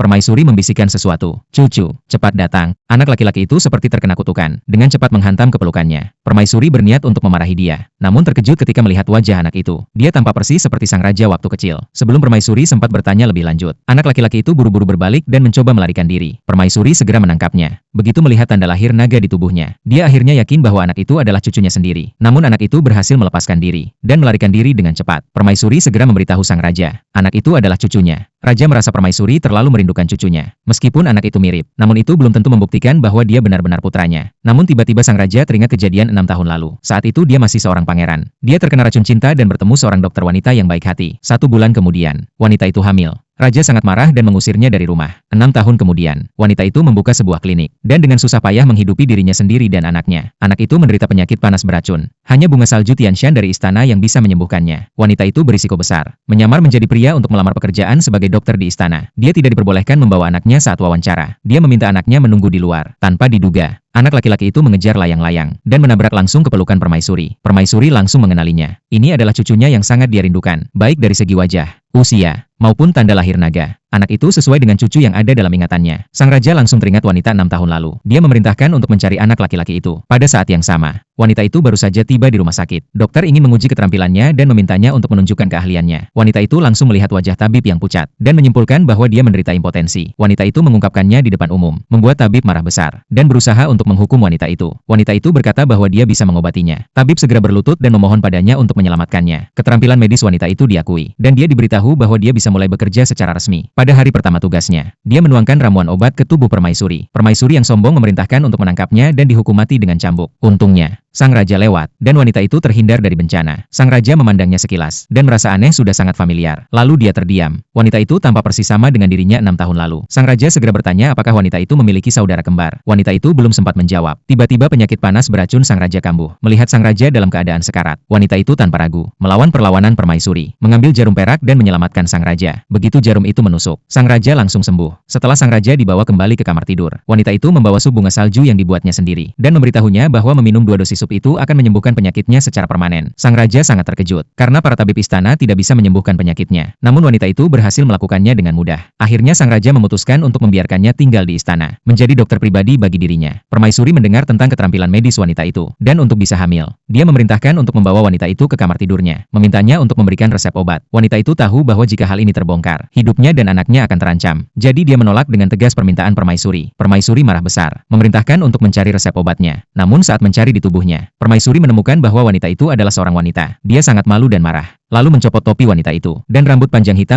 Permaisuri membisikkan sesuatu. Cucu, cepat datang. Anak laki-laki itu seperti terkena kutukan. Dengan cepat menghantam ke pelukannya. Permaisuri berniat untuk memarahi dia. Namun terkejut ketika melihat wajah anak itu. Dia tampak persis seperti sang raja waktu kecil. Sebelum Permaisuri sempat bertanya lebih lanjut. Anak laki-laki itu buru-buru berbalik dan mencoba melarikan diri. Permaisuri segera menangkapnya. Begitu melihat tanda lahir naga di tubuhnya, dia akhirnya yakin bahwa anak itu adalah cucunya sendiri. Namun anak itu berhasil melepaskan diri dan melarikan diri dengan cepat. Permaisuri segera memberitahu sang raja, anak itu adalah cucunya. Raja merasa Permaisuri terlalu merindukan cucunya. Meskipun anak itu mirip, namun itu belum tentu membuktikan bahwa dia benar-benar putranya. Namun tiba-tiba sang raja teringat kejadian 6 tahun lalu. Saat itu dia masih seorang pangeran. Dia terkena racun cinta dan bertemu seorang dokter wanita yang baik hati. 1 bulan kemudian, wanita itu hamil. Raja sangat marah dan mengusirnya dari rumah. 6 tahun kemudian, wanita itu membuka sebuah klinik, dan dengan susah payah menghidupi dirinya sendiri dan anaknya. Anak itu menderita penyakit panas beracun. Hanya bunga salju Tianshan dari istana yang bisa menyembuhkannya. Wanita itu berisiko besar, menyamar menjadi pria untuk melamar pekerjaan sebagai dokter di istana. Dia tidak diperbolehkan membawa anaknya saat wawancara. Dia meminta anaknya menunggu di luar. Tanpa diduga, anak laki-laki itu mengejar layang-layang dan menabrak langsung ke pelukan Permaisuri. Permaisuri langsung mengenalinya. Ini adalah cucunya yang sangat dia rindukan, baik dari segi wajah, usia, maupun tanda lahir naga. Anak itu sesuai dengan cucu yang ada dalam ingatannya. Sang raja langsung teringat wanita 6 tahun lalu. Dia memerintahkan untuk mencari anak laki-laki itu. Pada saat yang sama, wanita itu baru saja tiba di rumah sakit. Dokter ingin menguji keterampilannya dan memintanya untuk menunjukkan keahliannya. Wanita itu langsung melihat wajah tabib yang pucat dan menyimpulkan bahwa dia menderita impotensi. Wanita itu mengungkapkannya di depan umum, membuat tabib marah besar dan berusaha untuk menghukum wanita itu. Wanita itu berkata bahwa dia bisa mengobatinya. Tabib segera berlutut dan memohon padanya untuk menyelamatkannya. Keterampilan medis wanita itu diakui dan dia diberitahu bahwa dia bisa mulai bekerja secara resmi. Pada hari pertama tugasnya, dia menuangkan ramuan obat ke tubuh Permaisuri. Permaisuri yang sombong memerintahkan untuk menangkapnya dan dihukum mati dengan cambuk. Untungnya, sang raja lewat, dan wanita itu terhindar dari bencana. Sang raja memandangnya sekilas, dan merasa aneh sudah sangat familiar. Lalu dia terdiam. Wanita itu tampak persis sama dengan dirinya 6 tahun lalu. Sang raja segera bertanya apakah wanita itu memiliki saudara kembar. Wanita itu belum sempat menjawab. Tiba-tiba penyakit panas beracun sang raja kambuh. Melihat sang raja dalam keadaan sekarat, wanita itu tanpa ragu, melawan perlawanan Permaisuri. Mengambil jarum perak dan menyelamatkan sang raja. Begitu jarum itu menusuk, sang raja langsung sembuh. Setelah sang raja dibawa kembali ke kamar tidur, wanita itu membawa sup bunga salju yang dibuatnya sendiri, dan memberitahunya bahwa meminum 2 dosis sup itu akan menyembuhkan penyakitnya secara permanen. Sang raja sangat terkejut, karena para tabib istana tidak bisa menyembuhkan penyakitnya. Namun wanita itu berhasil melakukannya dengan mudah. Akhirnya sang raja memutuskan untuk membiarkannya tinggal di istana, menjadi dokter pribadi bagi dirinya. Permaisuri mendengar tentang keterampilan medis wanita itu, dan untuk bisa hamil, dia memerintahkan untuk membawa wanita itu ke kamar tidurnya, memintanya untuk memberikan resep obat. Wanita itu tahu bahwa jika hal ini terbongkar, hidupnya dan anaknya akan terancam. Jadi dia menolak dengan tegas permintaan Permaisuri. Permaisuri marah besar, memerintahkan untuk mencari resep obatnya. Namun saat mencari di tubuhnya, Permaisuri menemukan bahwa wanita itu adalah seorang wanita. Dia sangat malu dan marah, lalu mencopot topi wanita itu, dan rambut panjang hitam